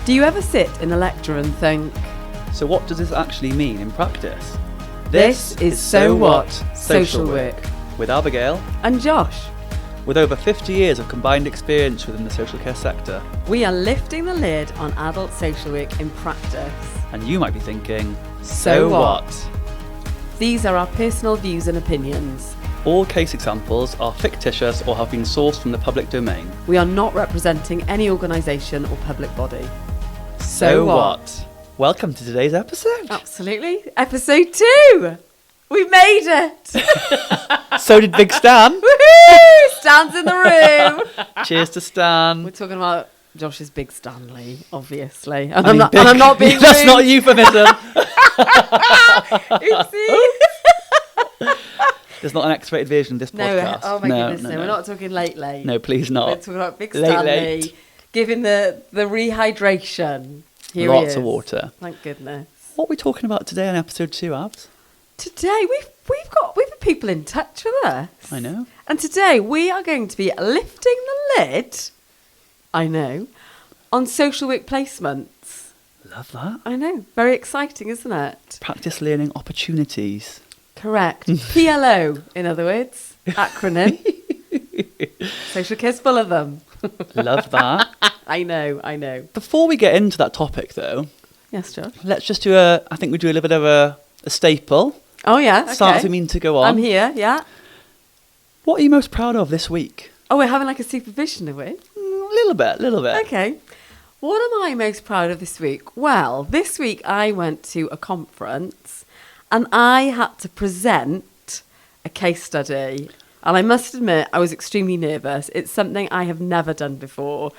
Do you ever sit in a lecture and think, So what does this actually mean in practice? this is So What? Social Work. With Abigail, And Josh, with over 50 years of combined experience within the social care sector. we are lifting the lid on adult social work in practice. And you might be thinking, So what? These are our personal views and opinions. All case examples are fictitious or have been sourced from the public domain. We are not representing any organisation or public body. Welcome to today's episode. Absolutely. Episode 2! We made it! So did Big Stan. Woohoo! Stan's in the room! Cheers to Stan. We're talking about Josh's Big Stanley, obviously. And I mean, I'm not being That's rude. not a euphemism. Oopsie. There's not an X-rated version of this No, podcast. oh my goodness, no. We're not talking late. No, please not. We're talking about Big Late, Stanley late. giving the rehydration. Here Lots he is. of water. Thank goodness. What are we talking about today on episode 2, Abs? Today we've got people in touch with us. I know. And today we are going to be lifting the lid, I know, on social work placements. Love that. I know. Very exciting, isn't it? Practice learning opportunities. Correct. PLO, in other words. Acronym. Social care's full of them. Love that. I know. Before we get into that topic, though, Yes, Josh. let's just do I think we do a little bit of a staple. Oh, yeah. Okay. Start to mean to go on. I'm here, yeah. What are you most proud of this week? Oh, we're having like a supervision, are we? A little bit. Okay. What am I most proud of this week? Well, this week I went to a conference and I had to present a case study. And I must admit, I was extremely nervous. It's something I have never done before,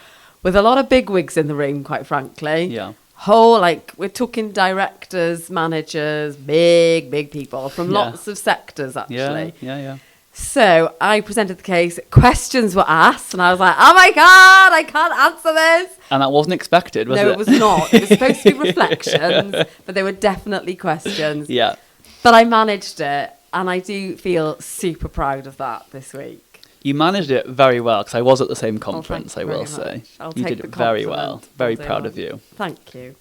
with a lot of bigwigs in the room, quite frankly. Yeah. We're talking directors, managers, big people from lots of sectors, actually. Yeah. So I presented the case, questions were asked, and I was like, oh my God, I can't answer this. And that wasn't expected, was it? No, it was not. It was supposed to be reflections, but they were definitely questions. Yeah. But I managed it, and I do feel super proud of that this week. You managed it very well, because I was at the same conference, thank I you will very say. much. I'll You take did the it very well. compliment Very all day proud of long. you. Thank you.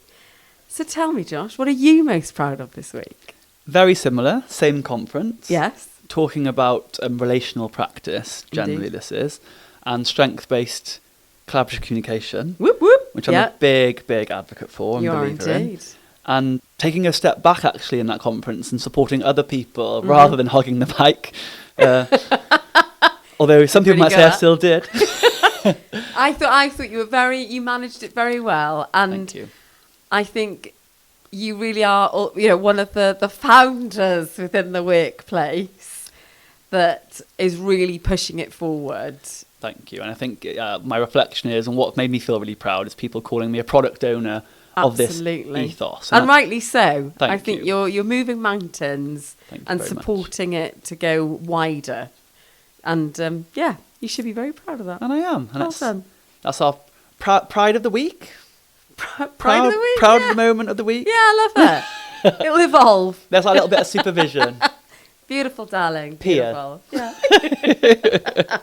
So tell me, Josh, what are you most proud of this week? Very similar, same conference. Yes. Talking about relational practice, generally Indeed. this is, and strength-based collaborative communication, Whoop, whoop. which I'm a big advocate for and You are believer in. indeed. And taking a step back actually in that conference and supporting other people rather than hogging the mic. Although some people might say I still did. I thought you managed it very well, and Thank you. I think you really are, one of the founders within the workplace that is really pushing it forward. Thank you. And I think my reflection is, and what made me feel really proud, is people calling me a product owner of this Absolutely. ethos. And rightly so. Thank I think you. you're moving mountains Thank you and very much. supporting it to go wider. And you should be very proud of that. And I am. And Well done. that's our pride of the week. Pride of the week. Proud yeah. of the moment of the week. Yeah, I love it. It'll evolve. There's our little bit of supervision. Beautiful, darling. Pia. Beautiful. Yeah.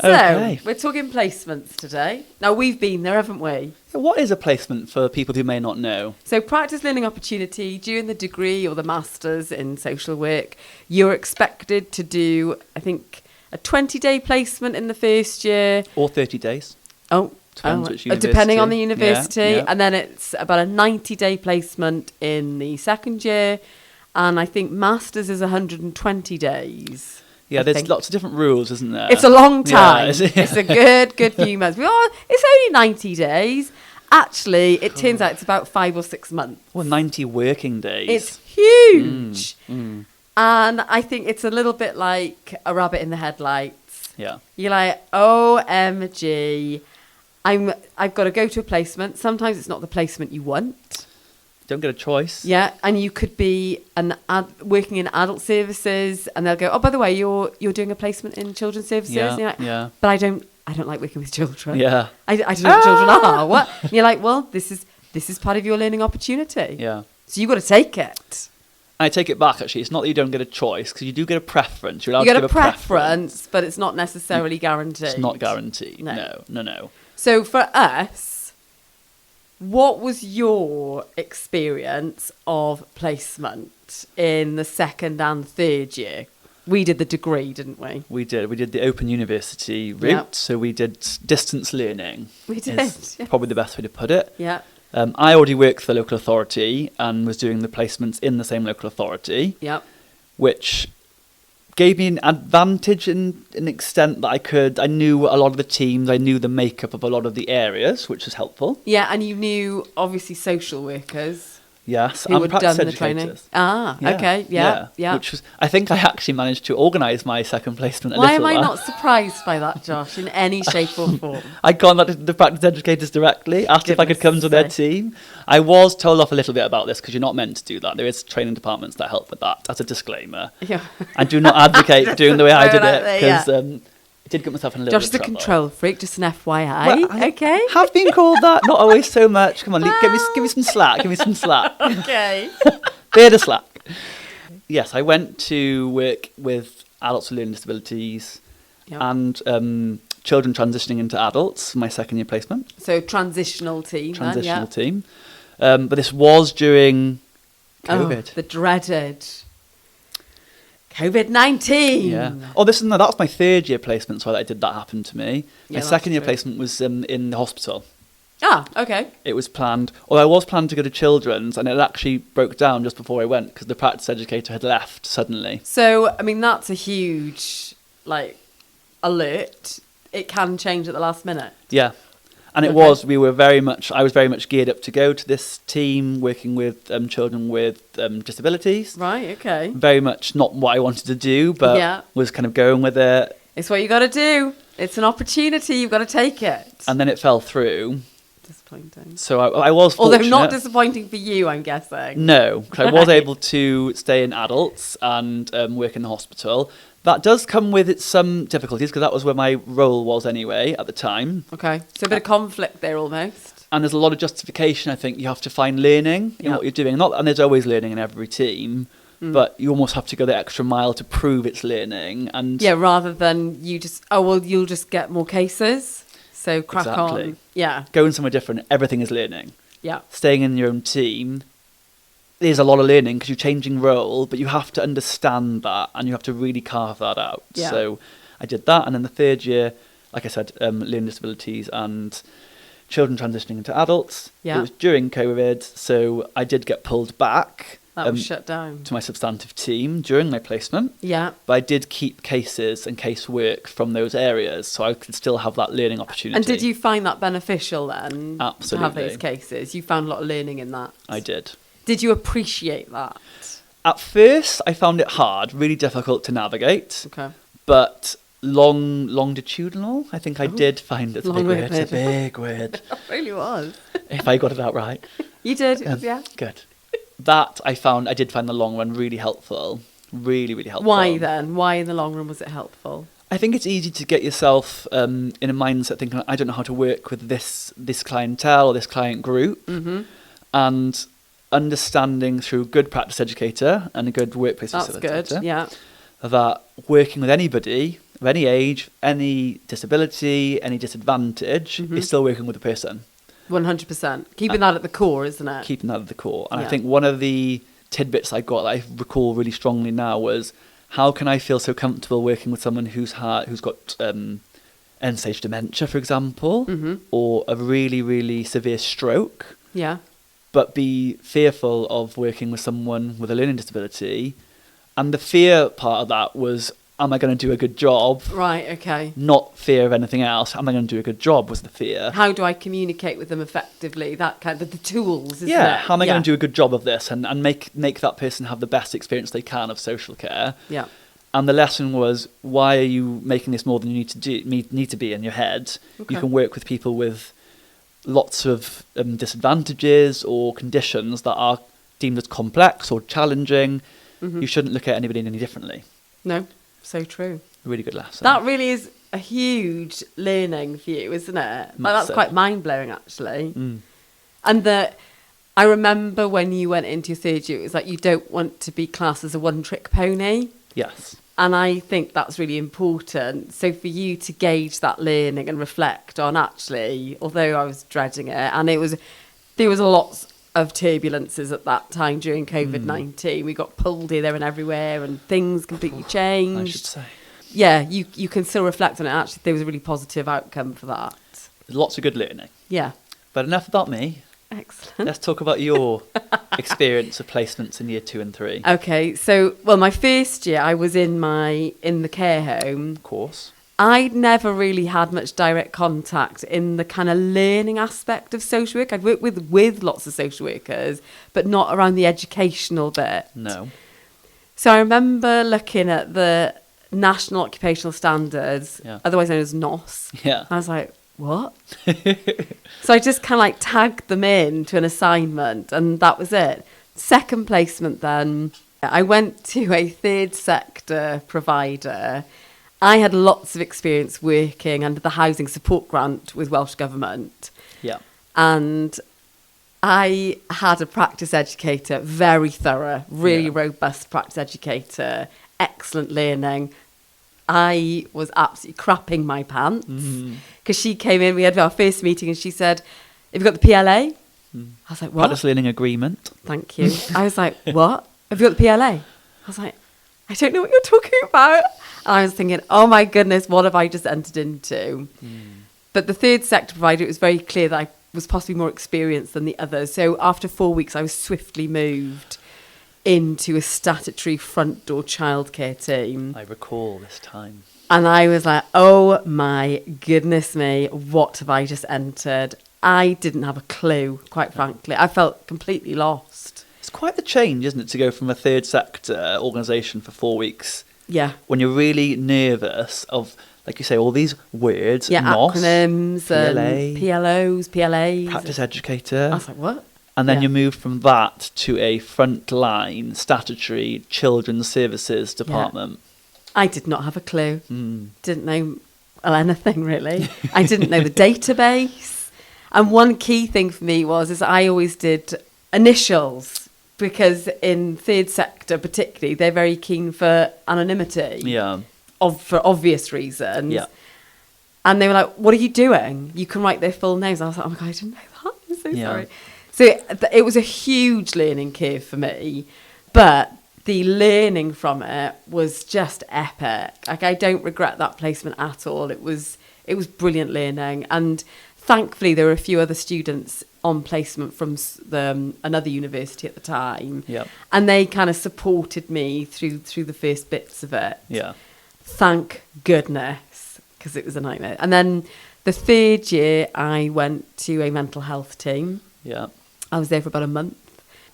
Okay. So, we're talking placements today. Now, we've been there, haven't we? What is a placement for people who may not know? So, practice learning opportunity during the degree or the master's in social work. You're expected to do, I think, a 20-day placement in the first year. Or 30 days. Oh, Depends which university. depending on the university. Yeah. And then it's about a 90-day placement in the second year. And I think master's is 120 days. Yeah, I there's think. lots of different rules, isn't there? It's a long time. Yeah, It's a good few months. It's only 90 days. Actually, it turns out it's about 5 or 6 months. Well, 90 working days. It's huge. Mm. And I think it's a little bit like a rabbit in the headlights. Yeah. You're like, OMG, I've got to go to a placement. Sometimes it's not the placement you want. Don't get a choice. Yeah, and you could be working in adult services, and they'll go, oh, by the way, you're doing a placement in children's services. Yeah, And you're like, yeah. But I don't like working with children. Yeah. I don't know what children are. What? And you're like, well, this is part of your learning opportunity. Yeah. So you've got to take it. I take it back, actually. It's not that you don't get a choice, because you do get a preference. You're allowed You to get a give preference, but it's not necessarily guaranteed. It's not guaranteed. No. No. So for us, What was your experience of placement in the second and third year? We did the degree, didn't we? We did. We did the Open University route, Yep. so we did distance learning. We did, Is yes. probably the best way to put it. Yeah. I already worked for the local authority and was doing the placements in the same local authority, Yep. which gave me an advantage in an extent that I knew a lot of the teams, I knew the makeup of a lot of the areas, which was helpful. Yeah, and you knew, obviously, social workers Yes, who and had practice done the educators. training. Ah, okay, yeah. Which was, I think I actually managed to organise my second placement a Why little am I while. not surprised by that, Josh, in any shape or form? I'd contacted the practice educators directly, asked if I could come Goodness to their sake. team. I was told off a little bit about this because you're not meant to do that. There is training departments that help with that, as a disclaimer. Yeah. I do not advocate doing the way I Throw did it out it there, because I did get myself in a little Josh is bit a of trouble. control freak, just an FYI. Well, I Okay. have been called that, not always so much. Come on, give me some slack. Give me some slack. Okay. Bit of slack. Yes, I went to work with adults with learning disabilities Yep. and children transitioning into adults for my second year placement. So transitional team. Transitional then, team. But this was during yeah. COVID. Oh, the dreaded COVID-19. Yeah. Oh, that was my third year placement, so I did that happen to me. Yeah, My that's second year true. placement was in the hospital. Ah, okay. It was planned, or I was planned to go to children's, and it actually broke down just before I went because the practice educator had left suddenly. So, I mean, that's a huge, alert. It can change at the last minute. Yeah. And it Okay. was, I was very much geared up to go to this team working with children with disabilities. Right, okay. Very much not what I wanted to do, but Yeah. was kind of going with it. It's what you got to do. It's an opportunity. You've got to take it. And then it fell through. Disappointing. So I was fortunate. Although not disappointing for you, I'm guessing. No, because I was Right. able to stay in adults and work in the hospital. That does come with its some difficulties because that was where my role was anyway at the time. Okay. So a bit of conflict there almost. And there's a lot of justification, I think. You have to find learning in Yeah. what you're doing. And there's always learning in every team, but you almost have to go the extra mile to prove it's learning. And Yeah, rather than you just, you'll just get more cases. So crack Exactly. on. Yeah, going somewhere different, everything is learning. yeah. Staying in your own team, there's a lot of learning because you're changing role, but you have to understand that and you have to really carve that out. Yeah. So I did that. And then the third year, like I said, learning disabilities and children transitioning into adults. Yeah. It was during COVID, so I did get pulled back That was shut down. to my substantive team during my placement. Yeah. But I did keep cases and casework from those areas, so I could still have that learning opportunity. And did you find that beneficial then? To have Absolutely. those cases? You found a lot of learning in that? I did. Did you appreciate that? At first, I found it hard, really difficult to navigate, Okay. but longitudinal, I think I did find it's a big word. It's a big word. It really was. If I got it out right. You did, yeah. Good. That I did find the long run really helpful. Really, really helpful. Why then? Why in the long run was it helpful? I think it's easy to get yourself in a mindset thinking, I don't know how to work with this clientele or this client group. Mm-hmm. And understanding through a good practice educator and a good workplace That's facilitator good, yeah. that working with anybody of any age, any disability, any disadvantage is still working with a person. 100%. Keeping that at the core, isn't it? Keeping that at the core. And Yeah. I think one of the tidbits I got that I recall really strongly now was, how can I feel so comfortable working with someone who's got end-stage dementia, for example, or a really, really severe stroke, Yeah. but be fearful of working with someone with a learning disability? And the fear part of that was, am I going to do a good job? Right, okay. Not fear of anything else. Am I going to do a good job was the fear. How do I communicate with them effectively? That kind of the tools, isn't Yeah, it? how am I going to do a good job of this and make that person have the best experience they can of social care? Yeah. And the lesson was, why are you making this more than you need to be in your head? Okay. You can work with people with lots of disadvantages or conditions that are deemed as complex or challenging. You shouldn't look at anybody any differently. No, so true. A really good lesson. That really is a huge learning for you, isn't it? Like, that's Massive. quite mind-blowing, actually. And I remember when you went into your third year, it was like you don't want to be classed as a one-trick pony. Yes. And I think that's really important. So for you to gauge that learning and reflect on, actually, although I was dreading it, and it was There was lots of turbulences at that time during COVID-19. We got pulled here, there and everywhere, and things completely changed. I should say. Yeah, you can still reflect on it. Actually, there was a really positive outcome for that. There's lots of good learning. Yeah. But enough about me. Excellent. Let's talk about your experience of placements in year 2 and 3. Okay, so, well, my first year, I was in the care home. Of course. I'd never really had much direct contact in the kind of learning aspect of social work. I'd worked with lots of social workers, but not around the educational bit. No. So I remember looking at the National Occupational Standards, otherwise known as NOS. Yeah. I was like, what? So I just kind of like tagged them in to an assignment, and that was it. Second placement then, I went to a third sector provider. I had lots of experience working under the housing support grant with Welsh Government. Yeah. And I had a practice educator, very thorough, really robust practice educator, excellent learning. I was absolutely crapping my pants because she came in, we had our first meeting, and she said, have you got the PLA? I was like, what? Practice learning agreement. Thank you. I was like, what? Have you got the PLA? I was like, I don't know what you're talking about. And I was thinking, oh my goodness, what have I just entered into? But the third sector provider, it was very clear that I was possibly more experienced than the others. So after 4 weeks, I was swiftly moved into a statutory front door childcare team. I recall this time. And I was like, oh my goodness me, what have I just entered? I didn't have a clue, quite frankly. I felt completely lost. It's quite the change, isn't it, to go from a third sector organisation for 4 weeks. Yeah. When you're really nervous of, like you say, all these words, yeah, NOS, acronyms, PLA, and PLOs, PLAs. practice educator. I was like, what? And then you moved from that to a frontline statutory children's services department. I did not have a clue. Didn't know anything really. I didn't know the database. And one key thing for me is I always did initials, because in third sector particularly, they're very keen for anonymity. Yeah. For obvious reasons. Yeah. And they were like, what are you doing? You can write their full names. I was like, oh my God, I didn't know that. I'm so sorry. So it was a huge learning curve for me, but the learning from it was just epic. Like, I don't regret that placement at all. It was brilliant learning, and thankfully there were a few other students on placement from another university at the time, and they kind of supported me through the first bits of it. Yeah, thank goodness, because it was a nightmare. And then the third year, I went to a mental health team. Yeah. I was there for about a month,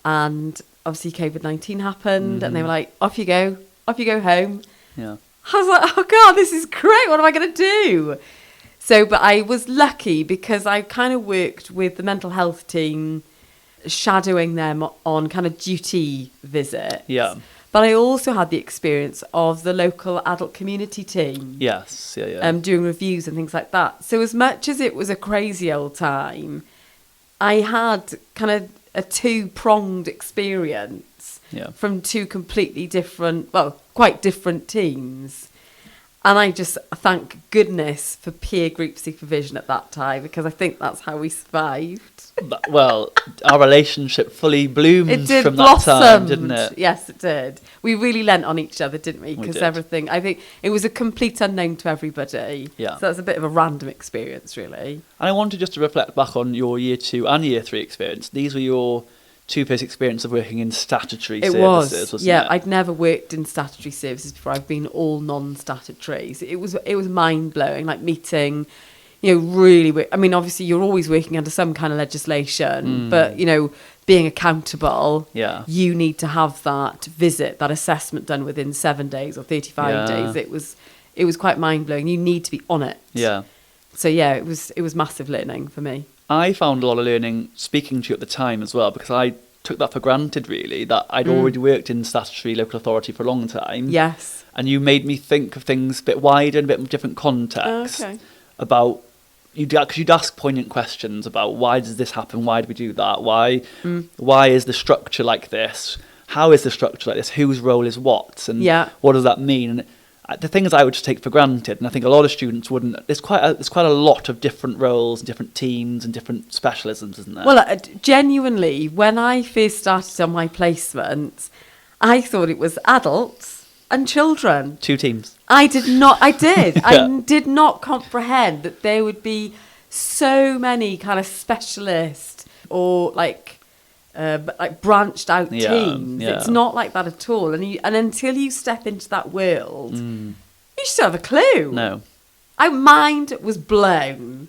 and obviously COVID-19 happened, and they were like, off you go home. Yeah. I was like, oh God, this is great. What am I going to do? So, but I was lucky because I kind of worked with the mental health team, shadowing them on kind of duty visits. Yeah. But I also had the experience of the local adult community team. Yes, yeah. Doing reviews and things like that. So as much as it was a crazy old time, I had kind of a two-pronged experience from two completely different, well, quite different teams. And I just thank goodness for peer group supervision at that time, because I think that's how we survived. Well, our relationship fully bloomed from blossomed. That time, didn't it? Yes, it did. We really lent on each other, didn't we? Because everything, I think it was a complete unknown to everybody. Yeah. So that's a bit of a random experience, really. And I wanted just to reflect back on your year 2 and year 3 experience. These were your two first experience of working in statutory services, wasn't it? Yeah, I'd never worked in statutory services before. I've been all non-statutory. So it was mind-blowing, like meeting, really, I mean, obviously you're always working under some kind of legislation, but, being accountable, you need to have that visit, that assessment done within 7 days or 35 days. It was quite mind-blowing. You need to be on it. Yeah. So, it was massive learning for me. I found a lot of learning speaking to you at the time as well, because I took that for granted, really, that I'd already worked in statutory local authority for a long time. Yes. And you made me think of things a bit wider and a bit different context. Okay. About, because you'd ask poignant questions about why does this happen, why do we do that, why is the structure like this, how is the structure like this, whose role is what, and what does that mean? the things I would just take for granted, and I think a lot of students wouldn't. There's quite a lot of different roles, different teams, and different specialisms, isn't there? Well, genuinely, when I first started on my placement, I thought it was adults and children. 2 teams. I did. Yeah. I did not comprehend that there would be so many kind of specialist or like branched out teams. Yeah. It's not like that at all. And until you step into that world, you just don't have a clue. No. My mind was blown.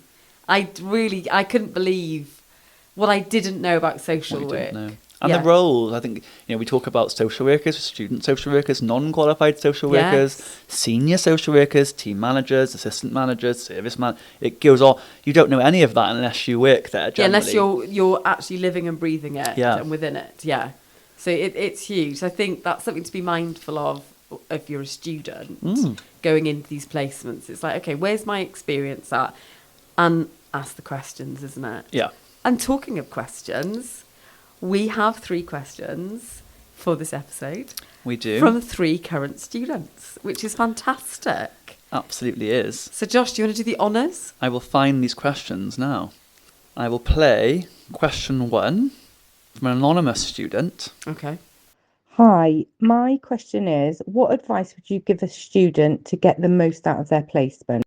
I couldn't believe what I didn't know about social What you work. didn't know. And the roles, I think, we talk about social workers, student social workers, non-qualified social workers, senior social workers, team managers, assistant managers, service man. It goes on. You don't know any of that unless you work there, generally. Yeah, unless you're actually living and breathing it and within it. Yeah. So it's huge. I think that's something to be mindful of if you're a student going into these placements. It's like, okay, where's my experience at? And ask the questions, isn't it? Yeah. And talking of questions, we have 3 questions for this episode. We do. From 3 current students, which is fantastic. Absolutely is. So Josh, do you want to do the honours? I will find these questions now. I will play question 1 from an anonymous student. Okay. Hi, my question is, what advice would you give a student to get the most out of their placement?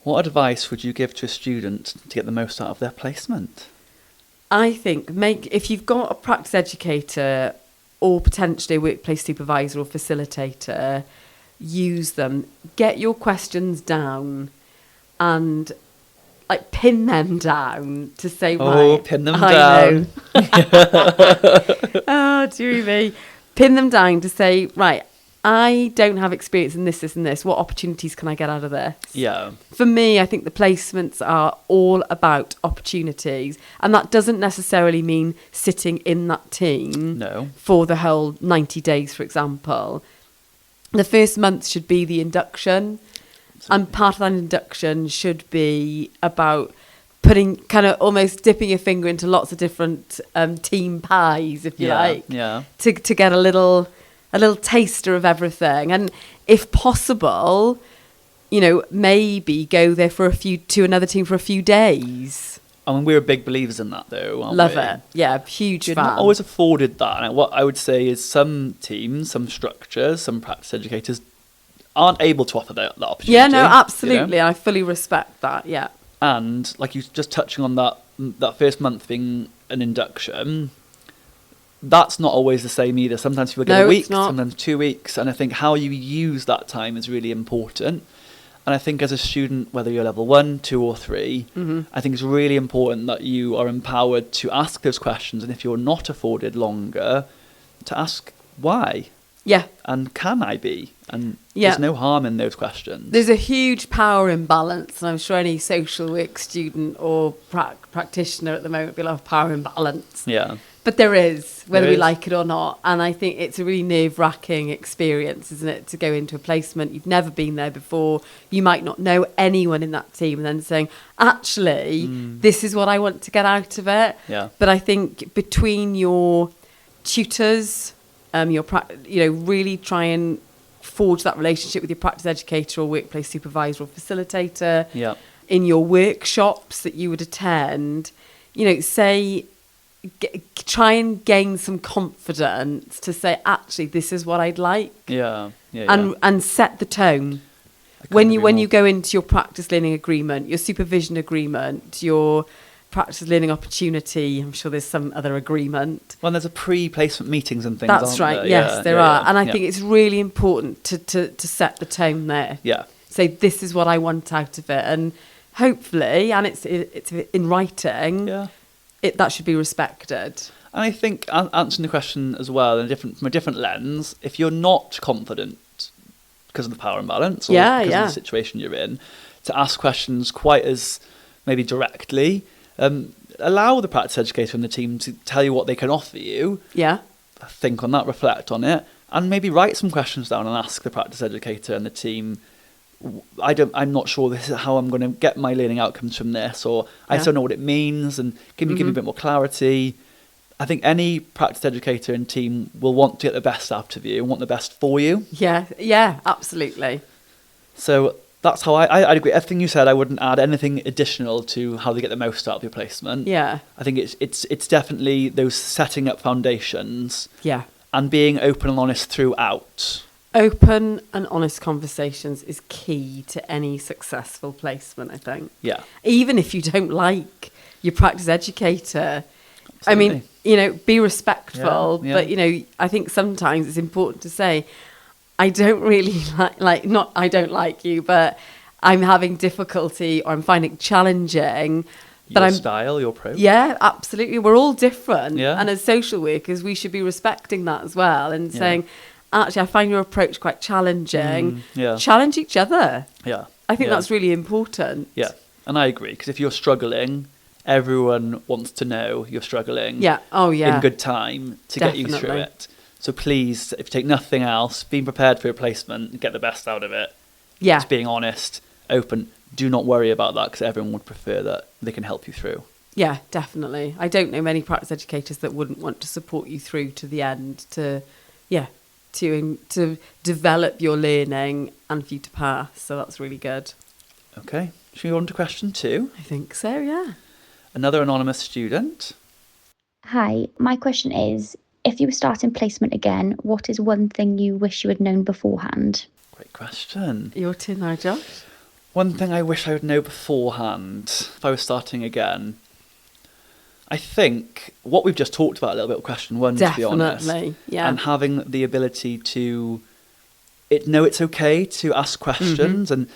What advice would you give to a student to get the most out of their placement? I think if you've got a practice educator or potentially a workplace supervisor or facilitator, use them. Get your questions down and like pin them down to say, right. Pin them down. Oh, dear me. Pin them down to say, right, I don't have experience in this, and this. What opportunities can I get out of this? Yeah. For me, I think the placements are all about opportunities. And that doesn't necessarily mean sitting in that team for the whole 90 days, for example. The first month should be the induction. Absolutely. And part of that induction should be about putting, kind of almost dipping your finger into lots of different team pies, if you like. Yeah. To get a little taster of everything. And if possible, maybe go there to another team for a few days. I mean, we're big believers in that, though, aren't we? Love it. Yeah, huge fan. You're not always afforded that. And what I would say is some teams, some structures, some practice educators aren't able to offer that opportunity. Yeah, no, absolutely. I fully respect that, yeah. And like you just touching on that first month being an induction, that's not always the same either. Sometimes people get a week, sometimes 2 weeks. And I think how you use that time is really important. And I think as a student, whether you're level 1, 2 or 3, I think it's really important that you are empowered to ask those questions. And if you're not afforded longer, to ask why. Yeah. And can I be? And there's no harm in those questions. There's a huge power imbalance. And I'm sure any social work student or practitioner at the moment will have power imbalance. Yeah. But there is, whether we like it or not. And I think it's a really nerve-wracking experience, isn't it, to go into a placement. You've never been there before. You might not know anyone in that team. And then saying, actually, this is what I want to get out of it. Yeah. But I think between your tutors, really try and forge that relationship with your practice educator or workplace supervisor or facilitator. Yeah. In your workshops that you would attend, try and gain some confidence to say, actually, this is what I'd like. Yeah. And set the tone. When you go into your practice learning agreement, your supervision agreement, your practice learning opportunity, I'm sure there's some other agreement. Well, there's a pre-placement meetings and things. That's right. There? Yes, there are. And I think it's really important to set the tone there. Yeah. Say, this is what I want out of it. And hopefully, and it's in writing, that should be respected. And I think answering the question as well from a different lens, if you're not confident because of the power imbalance or because of the situation you're in, to ask questions quite as maybe directly, allow the practice educator and the team to tell you what they can offer you. Yeah. Think on that, reflect on it, and maybe write some questions down and ask the practice educator and the team, I'm not sure this is how I'm going to get my learning outcomes from this, or I just don't know what it means, and give me a bit more clarity. I think any practice educator and team will want to get the best out of you and want the best for you. Yeah, absolutely. So that's how I'd agree. Everything you said, I wouldn't add anything additional to how they get the most out of your placement. Yeah. I think it's definitely those setting up foundations Yeah. and being open and honest throughout. Open and honest conversations is key to any successful placement, I think. Yeah. Even if you don't like your practice educator, I mean, be respectful. Yeah. But, I think sometimes it's important to say, I don't really not I don't like you, but I'm having difficulty or I'm finding it challenging. Your style, your approach. Yeah, absolutely. We're all different. Yeah. And as social workers, we should be respecting that as well and saying, actually, I find your approach quite challenging. Challenge each other. Yeah. I think that's really important. Yeah. And I agree, because if you're struggling, everyone wants to know you're struggling. Yeah. Oh, yeah. In good time to get you through it. So please, if you take nothing else, being prepared for your placement, get the best out of it. Yeah. Just being honest, open. Do not worry about that, because everyone would prefer that they can help you through. Yeah, definitely. I don't know many practice educators that wouldn't want to support you through to the end to develop your learning and for you to pass. So that's really good. Okay. Should we go on to question 2? I think so, yeah. Another anonymous student. Hi, my question is, if you were starting placement again, what is one thing you wish you had known beforehand? Great question. Your turn now, Josh. One thing I wish I would know beforehand, if I was starting again, I think what we've just talked about a little bit with question 1, to be honest. Definitely, yeah. And having the ability to know it's okay to ask questions and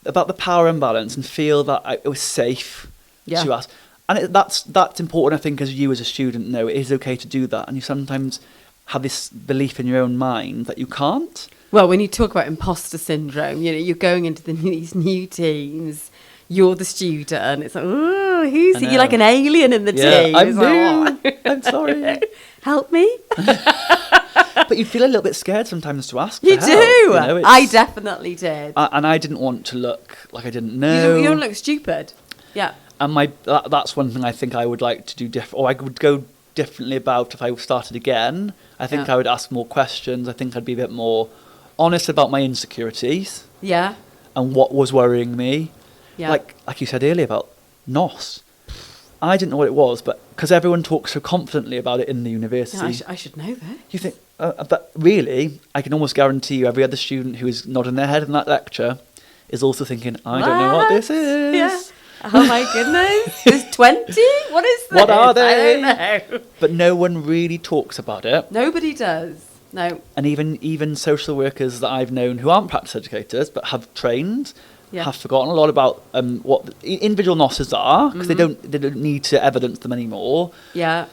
about the power imbalance and feel that it was safe to ask. And that's important, I think, as you as a student know it is okay to do that. And you sometimes have this belief in your own mind that you can't. Well, when you talk about imposter syndrome, you're going into these new teams, you're the student, it's like, oh, who's he? You're like an alien in the team. I'm it's new. Like, I'm sorry. Help me. But you feel a little bit scared sometimes to ask for You help. do. I definitely did. And I didn't want to look like I didn't know. You don't look stupid. Yeah. And that's one thing I think I would like to do different, or I would go differently about if I started again. I think I would ask more questions. I think I'd be a bit more honest about my insecurities. Yeah. And what was worrying me. Yeah. Like you said earlier about NOS. I didn't know what it was, but because everyone talks so confidently about it in the university. Yeah, I should know that. You think, but really, I can almost guarantee you every other student who is nodding their head in that lecture is also thinking, I don't know what this is. Yeah. Oh my goodness. There's 20? What is this? What are they? I don't know. But no one really talks about it. Nobody does. No. And even social workers that I've known who aren't practice educators but have trained have forgotten a lot about what individual NOSs are, because they don't need to evidence them anymore. Yeah.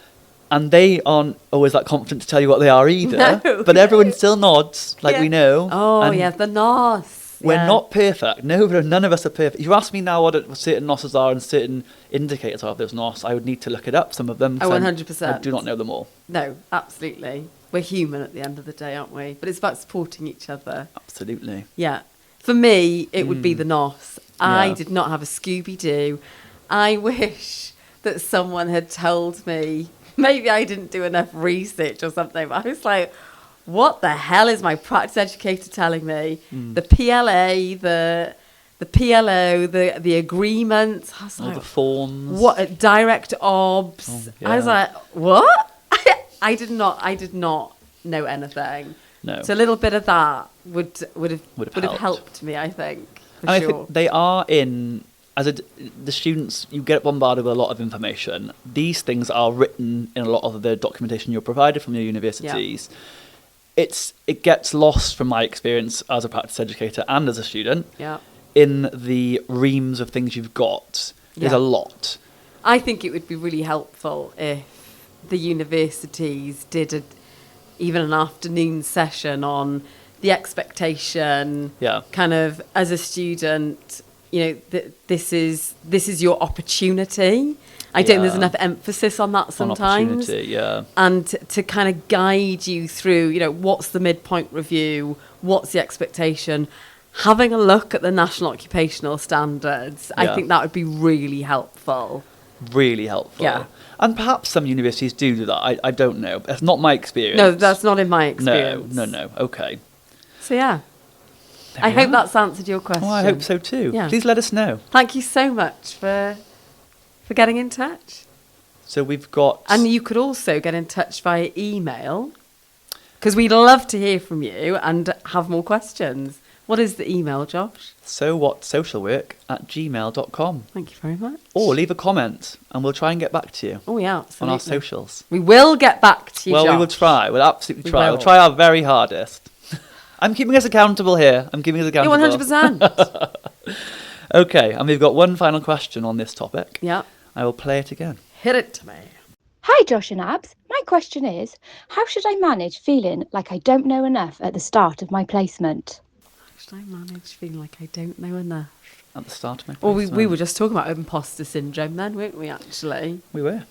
And they aren't always that confident to tell you what they are either. No. But everyone still nods, we know. Oh, and the NOS. We're not perfect. No, none of us are perfect. If you ask me now what certain NOSs are and certain indicators are of those NOS, I would need to look it up, some of them. 100%. I do not know them all. No, absolutely. We're human at the end of the day, aren't we? But it's about supporting each other. Absolutely. Yeah. For me, it would be the NOS. I Yeah. did not have a Scooby-Doo. I wish that someone had told me, maybe I didn't do enough research or something, but I was like, what the hell is my practice educator telling me? The PLA, the PLO, the agreements. I was All like, the forms. what, direct obs. I was like, what? I did not know anything. No. So a little bit of that would have helped. helped me, I think. For And sure. I think they are the students, you get bombarded with a lot of information. These things are written in a lot of the documentation you're provided from your universities. Yeah. It gets lost from my experience as a practice educator and as a student. Yeah. In the reams of things you've got. There's a lot. I think it would be really helpful if the universities did even an afternoon session on the expectation. Yeah. Kind of as a student, this is your opportunity. I don't think there's enough emphasis on that sometimes. On opportunity, yeah. And to kind of guide you through, what's the midpoint review, what's the expectation, having a look at the National Occupational Standards, I think that would be really helpful. Really helpful. Yeah. And perhaps some universities do that. I don't know. That's not my experience. No, that's not in my experience. No. Okay. So, yeah. I hope that's answered your question. Oh, I hope so too. Yeah. Please let us know. Thank you so much for getting in touch. So we've got... And you could also get in touch via email, because we'd love to hear from you and have more questions. What is the email, Josh? sowhatsocialwork@gmail.com. Thank you very much. Or leave a comment and we'll try and get back to you Oh, yeah, on absolutely. our socials. We will get back to you, Well, Josh. we will try. We'll absolutely We try. will. We'll try our very hardest. I'm keeping us accountable here. Yeah, 100%. Okay, and we've got one final question on this topic. Yeah. I will play it again. Hit it to me. Hi, Josh and Abs. My question is, how should I manage feeling like I don't know enough at the start of my placement? Should I manage feeling like I don't know enough? At the start of my Well, placement. we were just talking about imposter syndrome then, weren't we, actually? We were.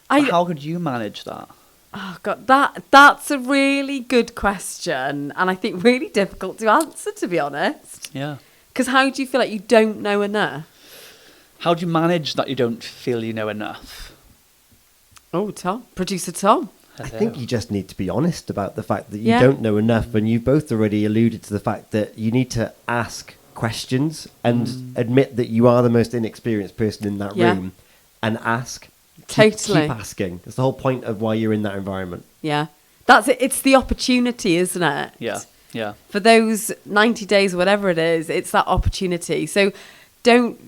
But how could you manage that? Oh, God, that's a really good question. And I think really difficult to answer, to be honest. Yeah. Because how do you feel like you don't know enough? How do you manage that you don't feel you know enough? Oh, Tom. Producer Tom. I think you just need to be honest about the fact that you Yeah. don't know enough, and you both already alluded to the fact that you need to ask questions and admit that you are the most inexperienced person in that Yeah. room, and ask. Totally. Keep asking. That's the whole point of why you're in that environment. Yeah. That's it. It's the opportunity, isn't it? Yeah, yeah. For those 90 days or whatever it is, it's that opportunity. So don't,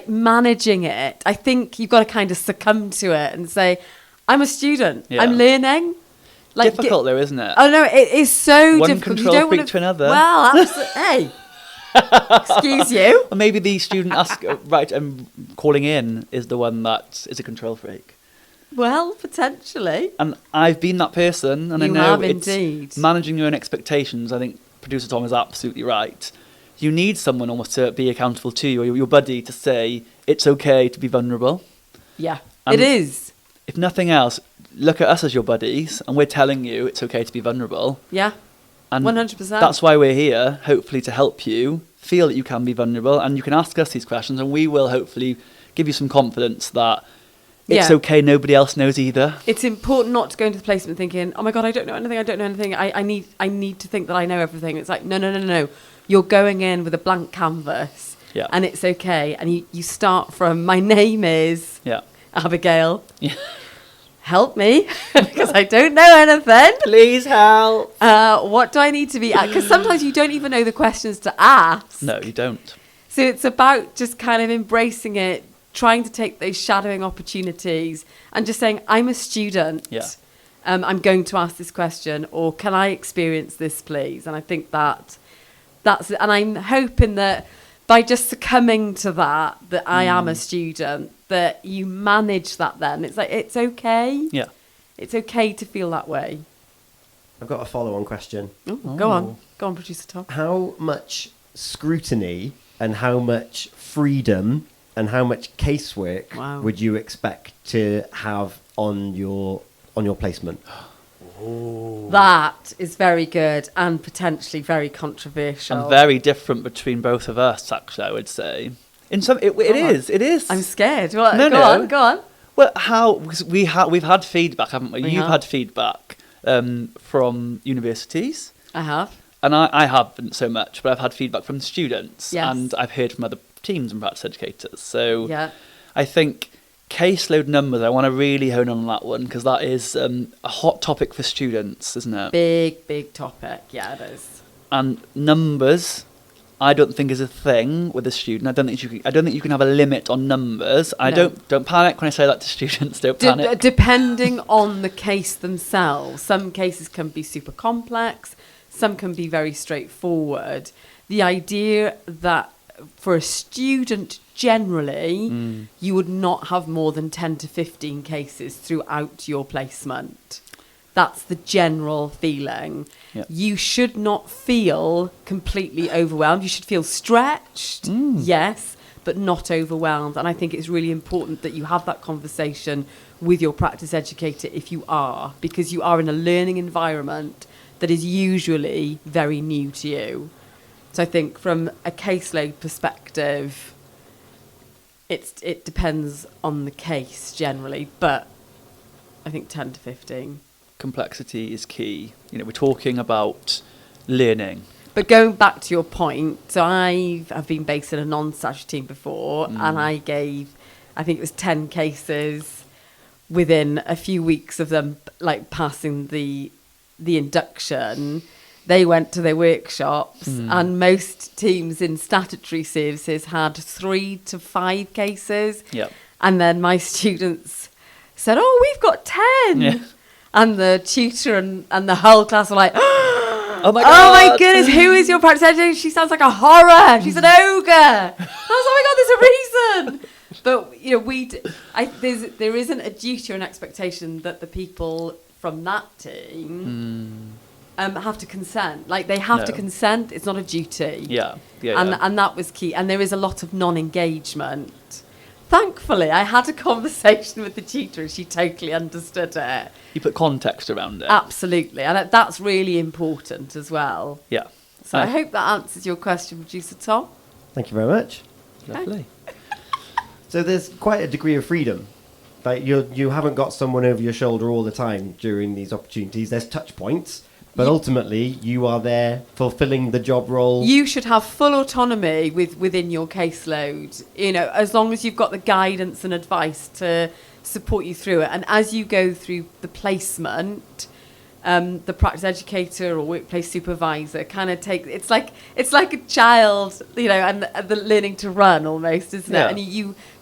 managing it, I think you've got to kind of succumb to it and say, I'm a student. Yeah. I'm learning. Difficult though, isn't it? Oh, no, it is so One difficult. control You don't freak want to another. Well, hey. Excuse you. Or maybe the student calling in is the one that is a control freak. Well, potentially. And I've been that person, and You I know have it's indeed. managing your own expectations. I think producer Tom is absolutely right. You need someone almost to be accountable to you, or your buddy, to say it's okay to be vulnerable. Yeah, And it is. If nothing else, look at us as your buddies, and we're telling you it's okay to be vulnerable. Yeah, And 100%. that's why we're here, hopefully to help you feel that you can be vulnerable, and you can ask us these questions, and we will hopefully give you some confidence that it's Yeah. okay, nobody else knows either. It's important not to go into the placement thinking, oh my God, I don't know anything. I need to think that I know everything. It's like, no. You're going in with a blank canvas, Yeah. and it's okay. And you start from, my name is Yeah. Abigail. Yeah. Help me, because I don't know anything. Please help. What do I need to be at? Because sometimes you don't even know the questions to ask. No, you don't. So it's about just kind of embracing it, trying to take those shadowing opportunities and just saying, I'm a student. Yeah. I'm going to ask this question, or can I experience this, please? And I think that's, and I'm hoping that by just succumbing to that I am a student, that you manage that then. It's like, it's okay. Yeah. It's okay to feel that way. I've got a follow-on question. Ooh, Go on, producer Tom. How much scrutiny and how much freedom and how much casework would you expect to have on your placement? That is very good and potentially very controversial. And very different between both of us, actually, I would say. In some, it is. I'm scared. What? No, Go on. Well, because we've had feedback, haven't we? We You've have. had feedback from universities. I have. And I haven't so much, but I've had feedback from students. Yes. And I've heard from other teams and practice educators. So Yeah. I think caseload numbers, I want to really hone on that one, because that is a hot topic for students, isn't it? Big topic. Yeah, it is. And numbers, I don't think is a thing with a student. I don't think you can have a limit on numbers. I No. don't panic when I say that to students. Don't panic. Depending on the case themselves. Some cases can be super complex. Some can be very straightforward. The idea that for a student generally, you would not have more than 10 to 15 cases throughout your placement. That's the general feeling. Yep. You should not feel completely overwhelmed. You should feel stretched, yes, but not overwhelmed. And I think it's really important that you have that conversation with your practice educator if you are, because you are in a learning environment that is usually very new to you. So I think from a caseload perspective, it depends on the case generally, but I think 10 to 15. Complexity is key. We're talking about learning, But going back to your point, so I've been based in a non-statutory team before, and I think it was 10 cases within a few weeks of them like passing the induction. They went to their workshops, and most teams in statutory services had 3 to 5 cases. Yep. And then my students said, "Oh, we've got 10." Yeah. And the tutor and the whole class were like, Oh my "Oh God. my goodness, who is your practice educator? She sounds like a horror. She's an ogre." I was like, "Oh my God, there's a reason." But you know, there isn't a duty or an expectation that the people from that team have to consent. Like they have to No. consent. It's not a duty. Yeah. And that was key. And there is a lot of non-engagement. Thankfully, I had a conversation with the tutor and she totally understood it. You put context around it. Absolutely. And that's really important as well. Yeah. So I hope that answers your question, Producer Tom. Thank you very much. Lovely. So there's quite a degree of freedom. Like you haven't got someone over your shoulder all the time during these opportunities. There's touch points, but ultimately you are there fulfilling the job role. You should have full autonomy within your caseload, you know, as long as you've got the guidance and advice to support you through it. And as you go through the placement, the practice educator or workplace supervisor kind of it's like a child, you know, and the learning to run almost, isn't it? And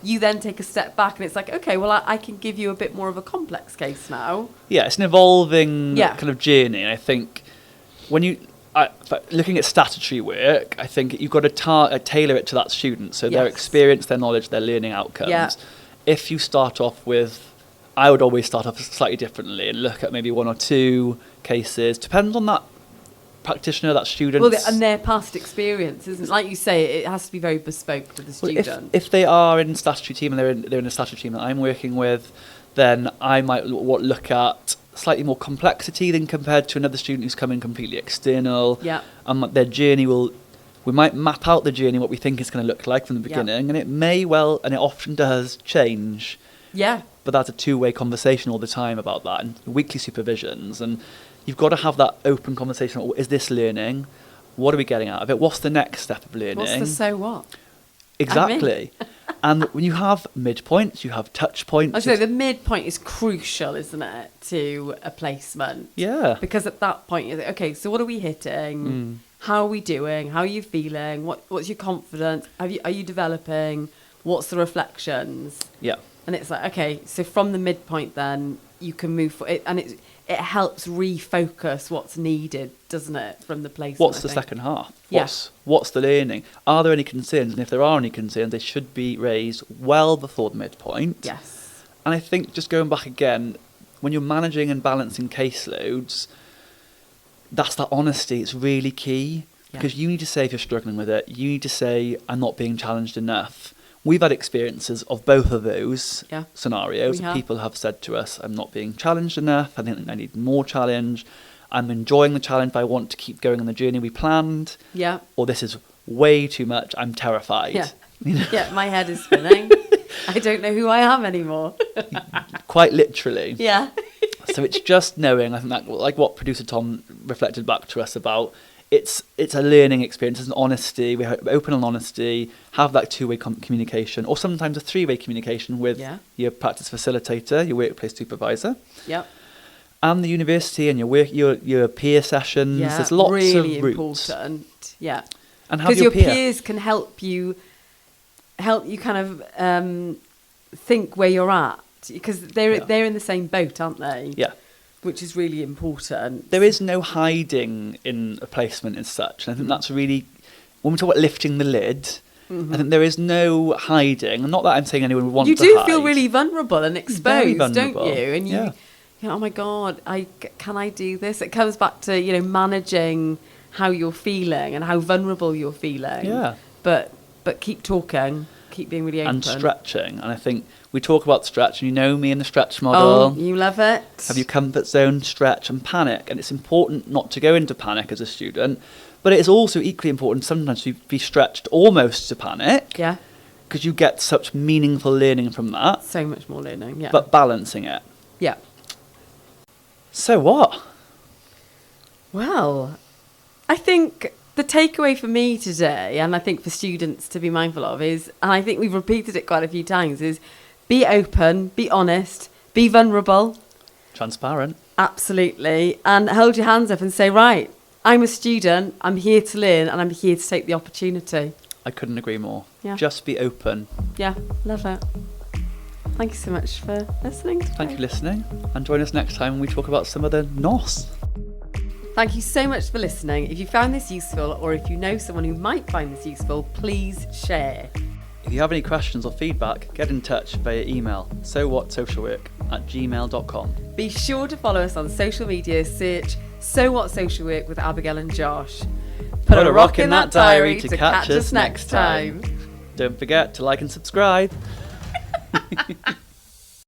you then take a step back and it's like, okay, well, I can give you a bit more of a complex case now. Yeah, it's an evolving kind of journey. And I think when looking at statutory work, I think you've got to tailor it to that student. So their experience, their knowledge, their learning outcomes. Yeah. If you start off with, I would always start off slightly differently and look at maybe 1 or 2 cases. Depends on that practitioner, that student. Well, and their past experience, isn't it? Like you say, it has to be very bespoke to the student. Well, if they are in a statutory team and they're in a statutory team that I'm working with, then I might look at slightly more complexity than compared to another student who's coming completely external. Yeah. And their journey we might map out the journey, what we think it's going to look like from the beginning, and it may well, and it often does, change. Yeah. But that's a two-way conversation all the time about that, and weekly supervisions, and you've got to have that open conversation. Is this learning? What are we getting out of it? What's the next step of learning? What's the so what? Exactly. And when you have midpoints, you have touch points. I say the midpoint is crucial, isn't it, to a placement? Yeah. Because at that point, you're like, okay, so what are we hitting? How are we doing? How are you feeling? What's your confidence? Are you developing? What's the reflections? Yeah. And it's like, okay, so from the midpoint then you can move for it, and it helps refocus what's needed, doesn't it, from the placement? What's the second half? Yes. What's the learning? Are there any concerns? And if there are any concerns, they should be raised well before the midpoint. Yes. And I think just going back again, when you're managing and balancing caseloads, that's that honesty. It's really key, because you need to say if you're struggling with it. You need to say, I'm not being challenged enough. We've had experiences of both of those scenarios. People have said to us, I'm not being challenged enough. I think I need more challenge. I'm enjoying the challenge, but I want to keep going on the journey we planned. Yeah. Or this is way too much. I'm terrified. Yeah. You know? Yeah, my head is spinning. I don't know who I am anymore. Quite literally. Yeah. So it's just knowing, I think that, like what producer Tom reflected back to us about, it's a learning experience. It's an honesty. We have open and honesty. Have that two-way communication, or sometimes a three-way communication with your practice facilitator, your workplace supervisor, and the university and your peer sessions. Yeah, there's lots really of routes. Important. Yeah, and because your peers can help you kind of think where you're at, because they're in the same boat, aren't they? Yeah. Which is really important. There is no hiding in a placement as such. And I think that's really, when we talk about lifting the lid, I think there is no hiding. And not that I'm saying anyone would want to hide. You do feel really vulnerable and exposed, don't you? And you know, oh my God, can I do this? It comes back to, managing how you're feeling and how vulnerable you're feeling. Yeah. But keep talking, keep being really open. And stretching. And I think we talk about stretch, and you know me in the stretch model. Oh, you love it. Have your comfort zone, stretch, and panic. And it's important not to go into panic as a student, but it is also equally important sometimes to be stretched almost to panic. Yeah. Because you get such meaningful learning from that. So much more learning, yeah. But balancing it. Yeah. So what? Well, I think the takeaway for me today, and I think for students to be mindful of is, and I think we've repeated it quite a few times, is be open, be honest, be vulnerable. Transparent. Absolutely. And hold your hands up and say, right, I'm a student, I'm here to learn, and I'm here to take the opportunity. I couldn't agree more. Yeah. Just be open. Yeah, love it. Thank you so much for listening today. Thank you for listening, and join us next time when we talk about some of the NOS. Thank you so much for listening. If you found this useful, or if you know someone who might find this useful, please share. If you have any questions or feedback, get in touch via email, sowhatsocialwork@gmail.com. Be sure to follow us on social media, search So What Social Work with Abigail and Josh. Put a rock in that diary to catch us next time. Don't forget to like and subscribe.